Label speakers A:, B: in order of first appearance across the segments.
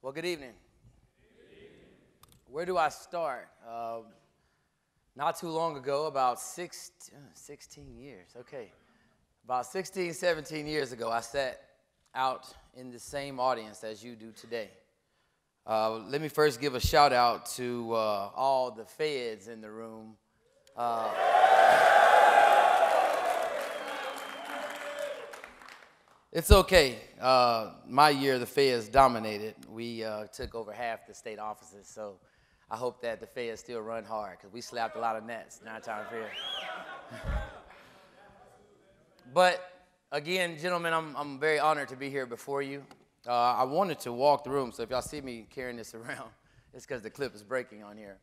A: Well, good evening. Where do I start? Not too long ago, about 16 years, okay. About 16, 17 years ago, I sat out in the same audience as you do today. Let me first give a shout out to all the feds in the room. It's okay. My year, the feds dominated. We took over half the state offices, so I hope that the feds still run hard, because we slapped a lot of nets 9 times here. But again, gentlemen, I'm very honored to be here before you. I wanted to walk the room, so if y'all see me carrying this around, it's because the clip is breaking on here.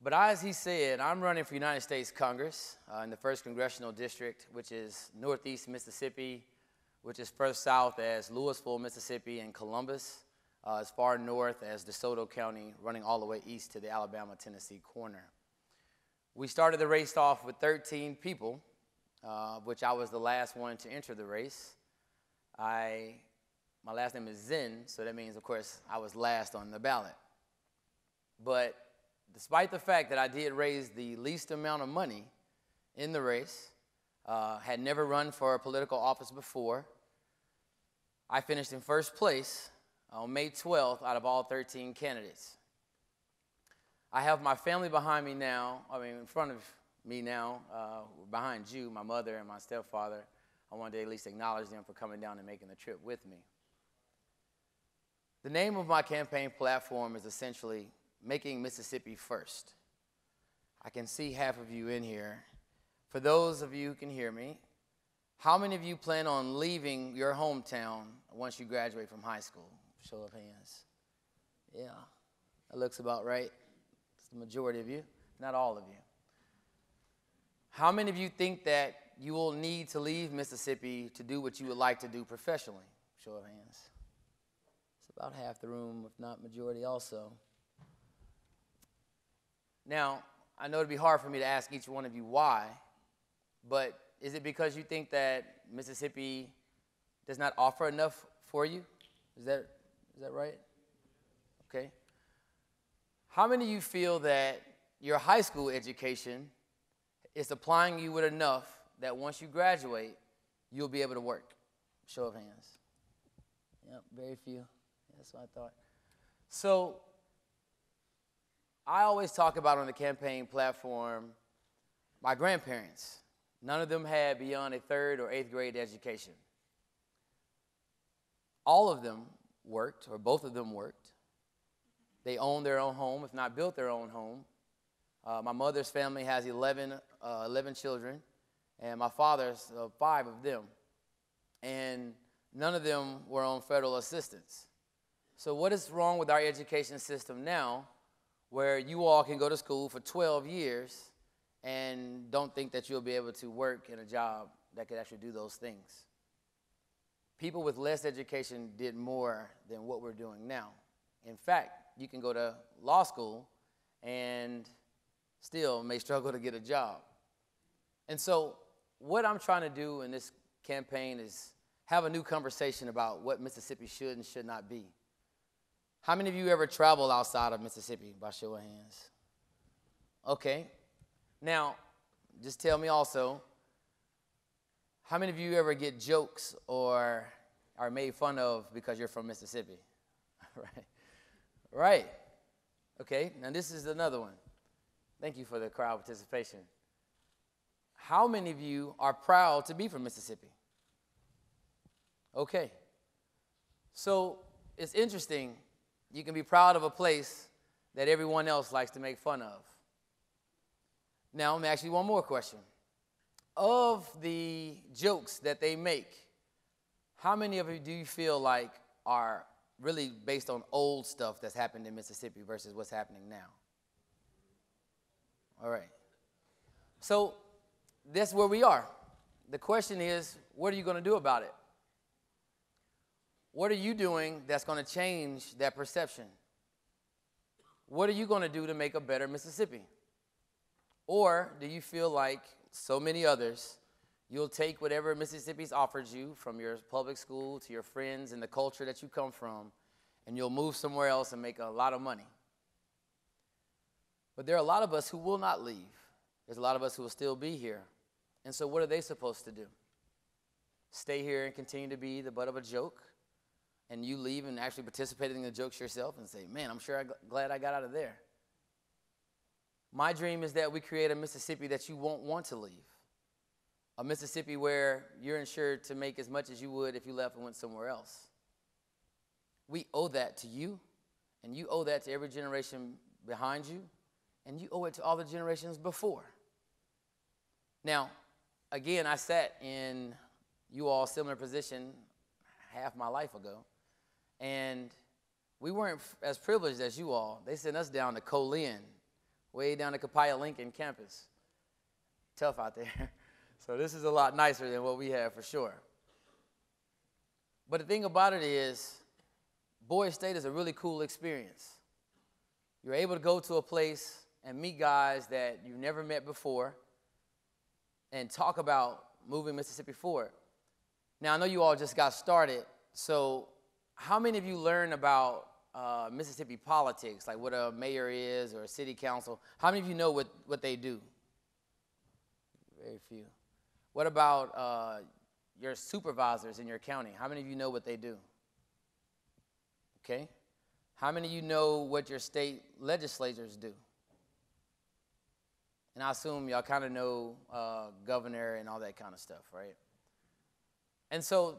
A: But as he said, I'm running for United States Congress in the 1st Congressional District, which is Northeast Mississippi, which is first south as Louisville, Mississippi, and Columbus, as far north as DeSoto County, running all the way east to the Alabama-Tennessee corner. We started the race off with 13 people, which I was the last one to enter the race. My last name is Zinn, so that means, of course, I was last on the ballot. But despite the fact that I did raise the least amount of money in the race, had never run for a political office before, I finished in first place on May 12th out of all 13 candidates. I have my family behind me now, in front of me now, behind you, my mother and my stepfather. I wanted to at least acknowledge them for coming down and making the trip with me. The name of my campaign platform is essentially Making Mississippi First. I can see half of you in here. For those of you who can hear me, how many of you plan on leaving your hometown once you graduate from high school? Show of hands. Yeah, that looks about right. It's the majority of you, not all of you. How many of you think that you will need to leave Mississippi to do what you would like to do professionally? Show of hands. It's about half the room, if not majority also. Now, I know it'd be hard for me to ask each one of you why, but is it because you think that Mississippi does not offer enough for you? Is that right? Okay. How many of you feel that your high school education is supplying you with enough that once you graduate, you'll be able to work? Show of hands. Yep, very few. That's what I thought. So I always talk about on the campaign platform my grandparents. None of them had beyond a 3rd or 8th grade education. All of them worked, or both of them worked. They owned their own home, if not built their own home. My mother's family has 11 children, and my father's 5 of them. And none of them were on federal assistance. So what is wrong with our education system now, where you all can go to school for 12 years and don't think that you'll be able to work in a job that could actually do those things? People with less education did more than what we're doing now. In fact, you can go to law school and still may struggle to get a job. And so what I'm trying to do in this campaign is have a new conversation about what Mississippi should and should not be. How many of you ever travel outside of Mississippi, by show of hands? Okay. Now, just tell me also, how many of you ever get jokes or are made fun of because you're from Mississippi? Right. Okay, now this is another one. Thank you for the crowd participation. How many of you are proud to be from Mississippi? Okay. So it's interesting. You can be proud of a place that everyone else likes to make fun of. Now, let me ask you one more question. Of the jokes that they make, how many of you do you feel like are really based on old stuff that's happened in Mississippi versus what's happening now? All right. So that's where we are. The question is, what are you going to do about it? What are you doing that's going to change that perception? What are you going to do to make a better Mississippi? Or do you feel like so many others, you'll take whatever Mississippi's offered you, from your public school to your friends and the culture that you come from, and you'll move somewhere else and make a lot of money. But there are a lot of us who will not leave. There's a lot of us who will still be here. And so what are they supposed to do? Stay here and continue to be the butt of a joke, and you leave and actually participate in the jokes yourself and say, man, I'm sure I'm glad I got out of there. My dream is that we create a Mississippi that you won't want to leave. A Mississippi where you're insured to make as much as you would if you left and went somewhere else. We owe that to you, and you owe that to every generation behind you, and you owe it to all the generations before. Now, again, I sat in you all similar position half my life ago, and we weren't as privileged as you all. They sent us down to Colin, way down to Copiah Lincoln campus. Tough out there. So this is a lot nicer than what we have for sure. But the thing about it is, Boys State is a really cool experience. You're able to go to a place and meet guys that you've never met before and talk about moving Mississippi forward. Now, I know you all just got started, so how many of you learn about Mississippi politics, like what a mayor is or a city council? How many of you know what they do? Very few. What about your supervisors in your county? How many of you know what they do? Okay. How many of you know what your state legislators do? And I assume y'all kind of know governor and all that kind of stuff, right? And so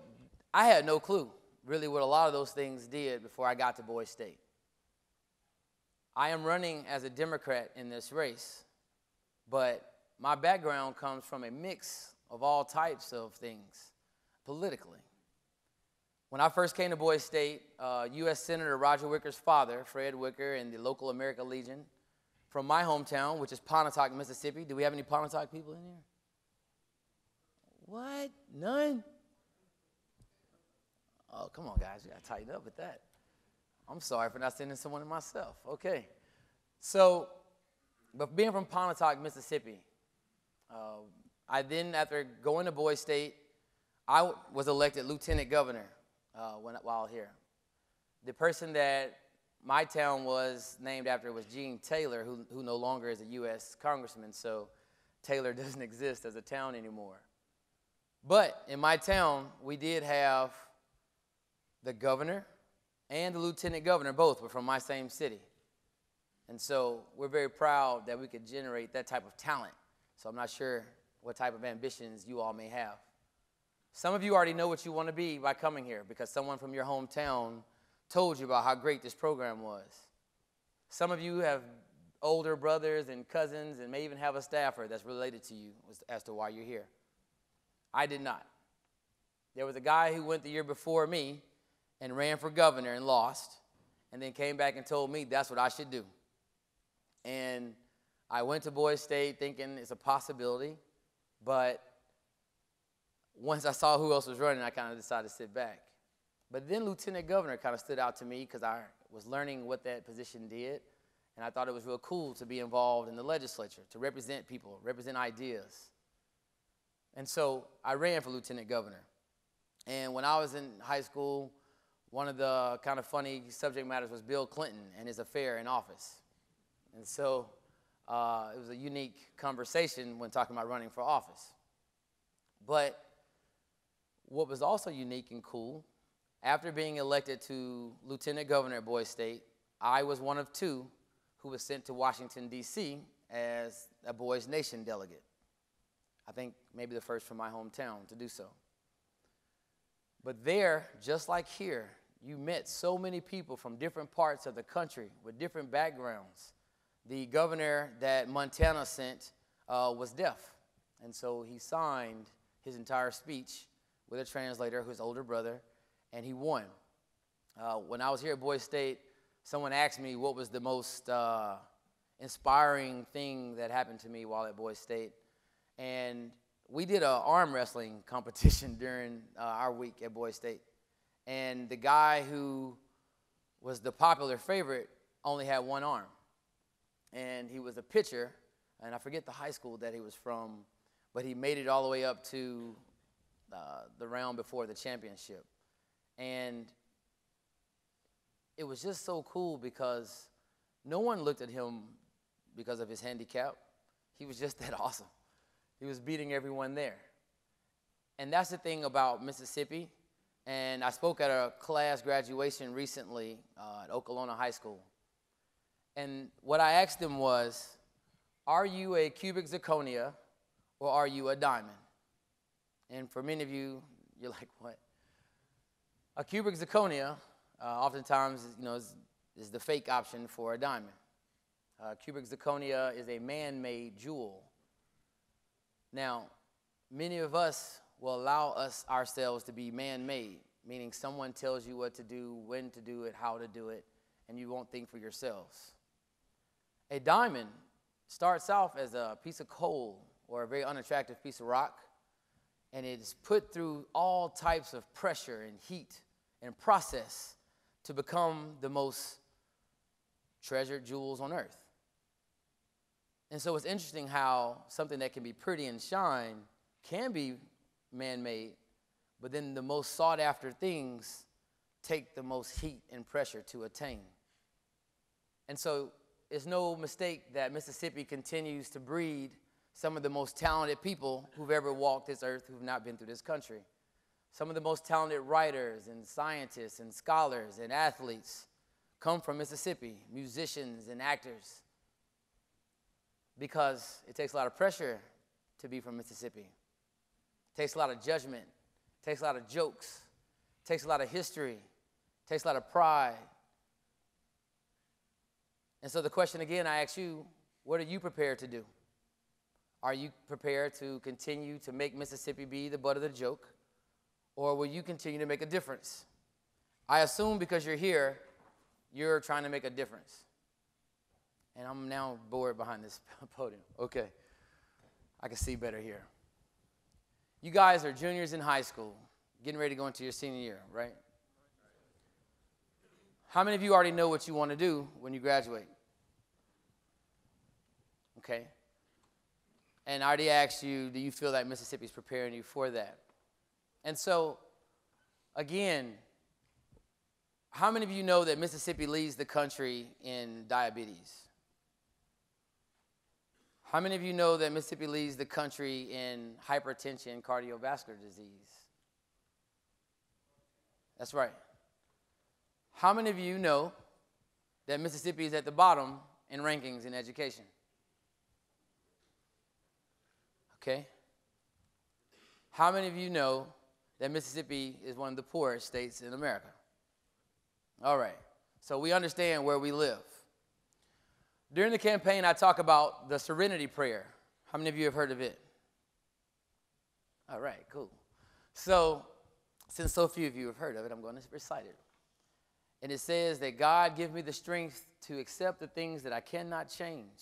A: I had no clue really what a lot of those things did before I got to Boys State. I am running as a Democrat in this race, but my background comes from a mix of all types of things politically. When I first came to Boys State, U.S. Senator Roger Wicker's father, Fred Wicker, and the local American Legion from my hometown, which is Pontotoc, Mississippi. Do we have any Pontotoc people in here? What? None? Oh, come on, guys. You got to tighten up with that. I'm sorry for not sending someone to myself. Okay. So, but being from Pontotoc, Mississippi, I then, after going to Boys State, I was elected lieutenant governor while here. The person that my town was named after was Gene Taylor, who no longer is a U.S. congressman, so Taylor doesn't exist as a town anymore. But in my town, we did have the governor and the lieutenant governor, both were from my same city. And so we're very proud that we could generate that type of talent. So I'm not sure what type of ambitions you all may have. Some of you already know what you want to be by coming here because someone from your hometown told you about how great this program was. Some of you have older brothers and cousins and may even have a staffer that's related to you as to why you're here. I did not. There was a guy who went the year before me and ran for governor and lost, and then came back and told me that's what I should do. And I went to Boys State thinking it's a possibility, but once I saw who else was running, I kind of decided to sit back. But then lieutenant governor kind of stood out to me because I was learning what that position did, and I thought it was real cool to be involved in the legislature, to represent people, represent ideas. And so I ran for lieutenant governor. And when I was in high school, one of the kind of funny subject matters was Bill Clinton and his affair in office. And so it was a unique conversation when talking about running for office. But what was also unique and cool, after being elected to lieutenant governor at Boys State, I was one of two who was sent to Washington, D.C. as a Boys Nation delegate. I think maybe the first from my hometown to do so. But there, just like here, you met so many people from different parts of the country with different backgrounds. The governor that Montana sent was deaf, and so he signed his entire speech with a translator, his older brother, and he won. When I was here at Boys State, someone asked me what was the most inspiring thing that happened to me while at Boys State, and we did an arm wrestling competition during our week at Boys State. And the guy who was the popular favorite only had one arm. And he was a pitcher, and I forget the high school that he was from, but he made it all the way up to the round before the championship. And it was just so cool because no one looked at him because of his handicap. He was just that awesome. He was beating everyone there. And that's the thing about Mississippi. And I spoke at a class graduation recently at Okolona High School. And what I asked them was, are you a cubic zirconia or are you a diamond? And for many of you, you're like, what? A cubic zirconia, oftentimes, is the fake option for a diamond. Cubic zirconia is a man-made jewel. Now, many of us will allow ourselves to be man-made, meaning someone tells you what to do, when to do it, how to do it, and you won't think for yourselves. A diamond starts off as a piece of coal or a very unattractive piece of rock, and it is put through all types of pressure and heat and process to become the most treasured jewels on earth. And so it's interesting how something that can be pretty and shine can be man-made, but then the most sought-after things take the most heat and pressure to attain. And so it's no mistake that Mississippi continues to breed some of the most talented people who've ever walked this earth who've not been through this country. Some of the most talented writers and scientists and scholars and athletes come from Mississippi, musicians and actors, because it takes a lot of pressure to be from Mississippi. It takes a lot of judgment, it takes a lot of jokes, it takes a lot of history, it takes a lot of pride. And so the question again I ask you, what are you prepared to do? Are you prepared to continue to make Mississippi be the butt of the joke? Or will you continue to make a difference? I assume because you're here, you're trying to make a difference. And I'm now bored behind this podium. Okay, I can see better here. You guys are juniors in high school, getting ready to go into your senior year, right? How many of you already know what you want to do when you graduate? Okay. And I already asked you, do you feel like Mississippi is preparing you for that? And so, again, how many of you know that Mississippi leads the country in diabetes? How many of you know that Mississippi leads the country in hypertension and cardiovascular disease? That's right. How many of you know that Mississippi is at the bottom in rankings in education? Okay. How many of you know that Mississippi is one of the poorest states in America? All right. So we understand where we live. During the campaign, I talk about the Serenity Prayer. How many of you have heard of it? All right, cool. So, since so few of you have heard of it, I'm going to recite it. And it says that God give me the strength to accept the things that I cannot change,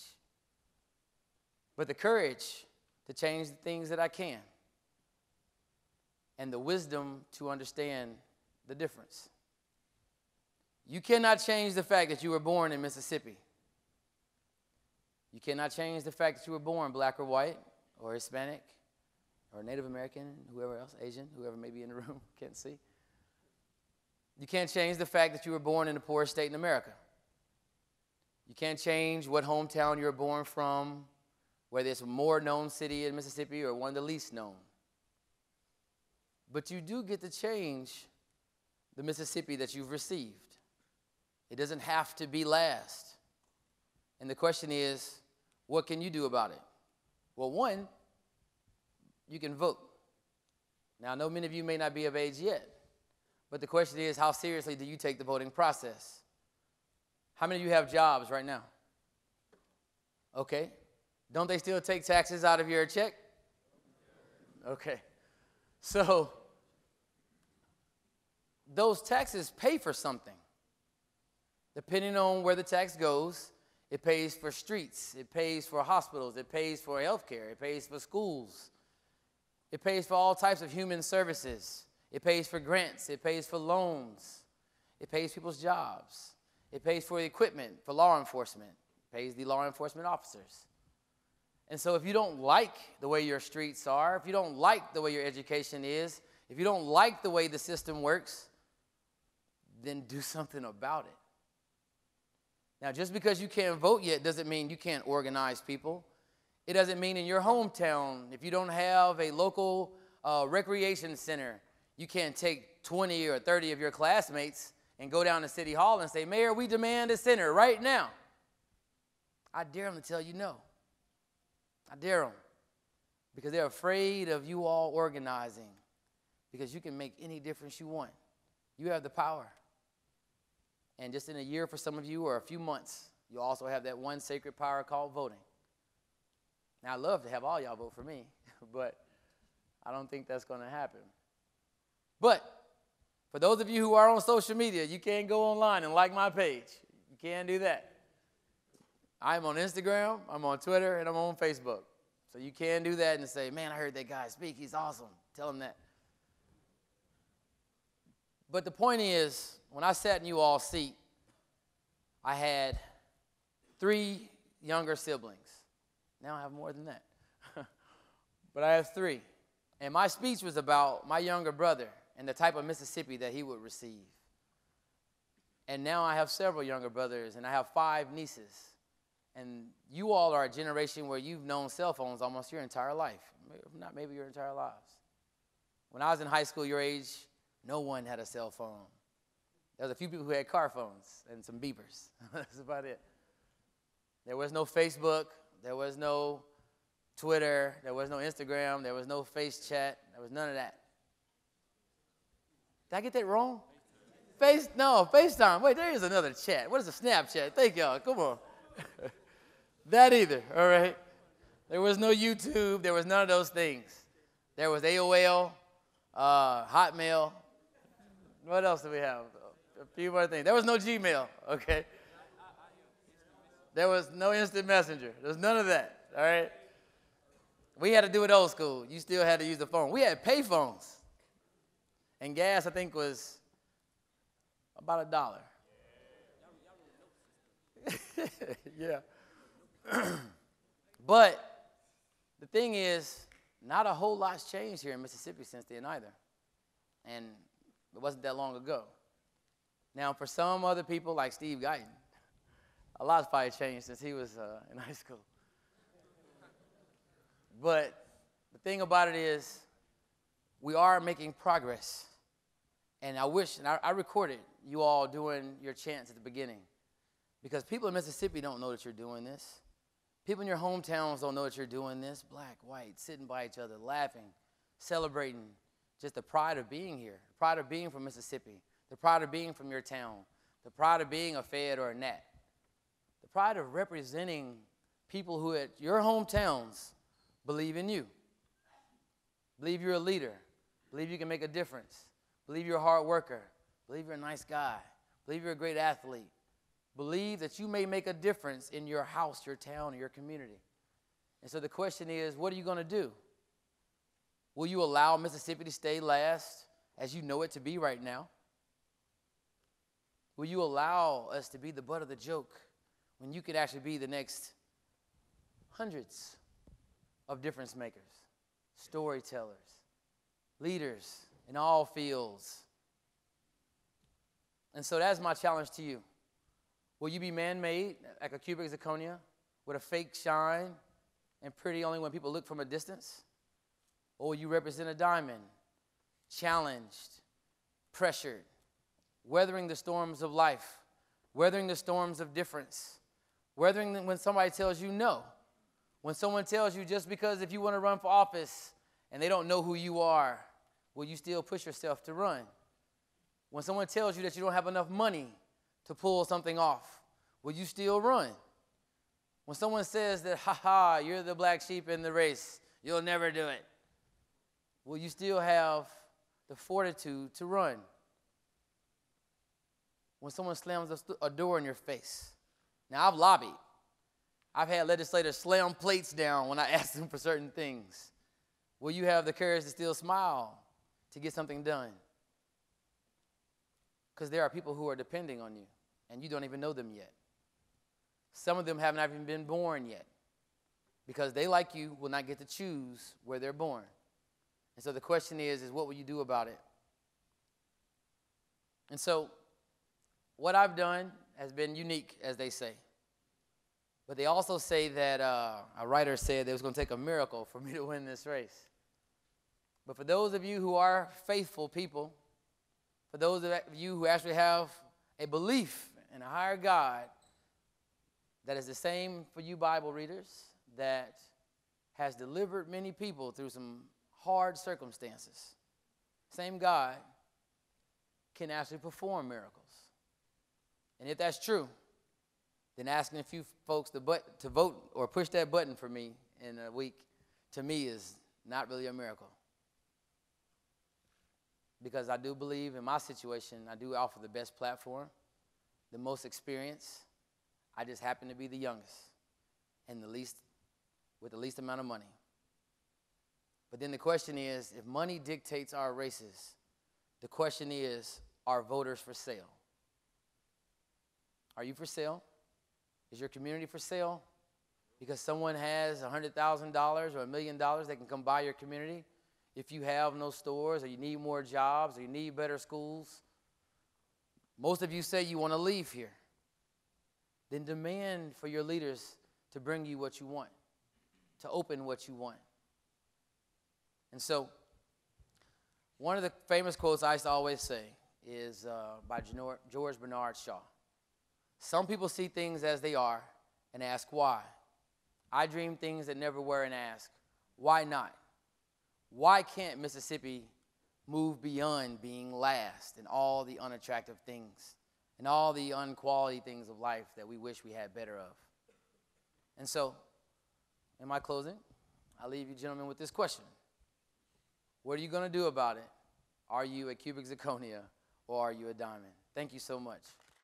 A: but the courage to change the things that I can, and the wisdom to understand the difference. You cannot change the fact that you were born in Mississippi. You cannot change the fact that you were born black or white or Hispanic or Native American, whoever else, Asian, whoever may be in the room, can't see. You can't change the fact that you were born in the poorest state in America. You can't change what hometown you were born from, whether it's a more known city in Mississippi or one of the least known. But you do get to change the Mississippi that you've received. It doesn't have to be last. And the question is, what can you do about it? Well, one, you can vote. Now, I know many of you may not be of age yet, but the question is, how seriously do you take the voting process? How many of you have jobs right now? Okay. Don't they still take taxes out of your check? Okay. So, those taxes pay for something. Depending on where the tax goes, it pays for streets, it pays for hospitals, it pays for health care, it pays for schools, it pays for all types of human services, it pays for grants, it pays for loans, it pays people's jobs, it pays for the equipment for law enforcement, it pays the law enforcement officers. And so if you don't like the way your streets are, if you don't like the way your education is, if you don't like the way the system works, then do something about it. Now, just because you can't vote yet doesn't mean you can't organize people. It doesn't mean in your hometown, if you don't have a local recreation center, you can't take 20 or 30 of your classmates and go down to City Hall and say, Mayor, we demand a center right now. I dare them to tell you no. I dare them. Because they're afraid of you all organizing. Because you can make any difference you want. You have the power. And just in a year for some of you, or a few months, you also have that one sacred power called voting. Now, I'd love to have all y'all vote for me, but I don't think that's going to happen. But for those of you who are on social media, you can go online and like my page. You can do that. I'm on Instagram, I'm on Twitter, and I'm on Facebook. So you can do that and say, man, I heard that guy speak. He's awesome. Tell him that. But the point is, when I sat in you all's seat, I had 3 younger siblings. Now I have more than that. But I have 3. And my speech was about my younger brother and the type of Mississippi that he would receive. And now I have several younger brothers, and I have 5 nieces. And you all are a generation where you've known cell phones almost your entire life, if not maybe your entire lives. When I was in high school, your age, no one had a cell phone. There was a few people who had car phones and some beepers. That's about it. There was no Facebook. There was no Twitter. There was no Instagram. There was no face chat. There was none of that. Did I get that wrong? FaceTime. Wait, there is another chat. What is a Snapchat? Thank y'all. Come on. That either, all right? There was no YouTube. There was none of those things. There was AOL, Hotmail. What else do we have? A few more things. There was no Gmail, okay? There was no instant messenger. There was none of that, all right? We had to do it old school. You still had to use the phone. We had pay phones. And gas, I think, was about $1. Yeah. But the thing is, not a whole lot's changed here in Mississippi since then either. And it wasn't that long ago. Now, for some other people like Steve Guyton, a lot's probably changed since he was in high school. But the thing about it is, we are making progress. And I wish, and I recorded you all doing your chants at the beginning. Because people in Mississippi don't know that you're doing this. People in your hometowns don't know that you're doing this. Black, white, sitting by each other, laughing, celebrating just the pride of being here, the pride of being from Mississippi, the pride of being from your town, the pride of being a Fed or a Nat, the pride of representing people who at your hometowns believe in you, believe you're a leader, believe you can make a difference, believe you're a hard worker, believe you're a nice guy, believe you're a great athlete. Believe that you may make a difference in your house, your town, or your community. And so the question is, what are you going to do? Will you allow Mississippi to stay last as you know it to be right now? Will you allow us to be the butt of the joke when you could actually be the next hundreds of difference makers, storytellers, leaders in all fields? And so that's my challenge to you. Will you be man-made, like a cubic zirconia, with a fake shine and pretty only when people look from a distance? Or will you represent a diamond, challenged, pressured, weathering the storms of life, weathering the storms of difference, weathering when somebody tells you no, when someone tells you just because if you want to run for office and they don't know who you are, will you still push yourself to run? When someone tells you that you don't have enough money to pull something off, will you still run? When someone says that, you're the black sheep in the race, you'll never do it, will you still have the fortitude to run? When someone slams a door in your face. Now, I've lobbied. I've had legislators slam plates down when I ask them for certain things. Will you have the courage to still smile to get something done? Because there are people who are depending on you, and you don't even know them yet. Some of them haven't even been born yet, because they, like you, will not get to choose where they're born. And so the question is what will you do about it? And so what I've done has been unique, as they say. But they also say that a writer said it was going to take a miracle for me to win this race. But for those of you who are faithful people, for those of you who actually have a belief in a higher God that is the same for you Bible readers, that has delivered many people through some hard circumstances, same God can actually perform miracles. And if that's true, then asking a few folks to vote or push that button for me in a week, to me, is not really a miracle. Because I do believe in my situation, I do offer the best platform, the most experience. I just happen to be the youngest and with the least amount of money. But then the question is, if money dictates our races, the question is, are voters for sale? Are you for sale? Is your community for sale? Because someone has $100,000 or $1 million, they can come buy your community. If you have no stores, or you need more jobs, or you need better schools, most of you say you want to leave here. Then demand for your leaders to bring you what you want, to open what you want. And so, one of the famous quotes I used to always say is by George Bernard Shaw. Some people see things as they are and ask why. I dream things that never were and ask, why not? Why can't Mississippi move beyond being last in all the unattractive things and all the unquality things of life that we wish we had better of? And so, in my closing, I leave you gentlemen with this question. What are you going to do about it? Are you a cubic zirconia or are you a diamond? Thank you so much.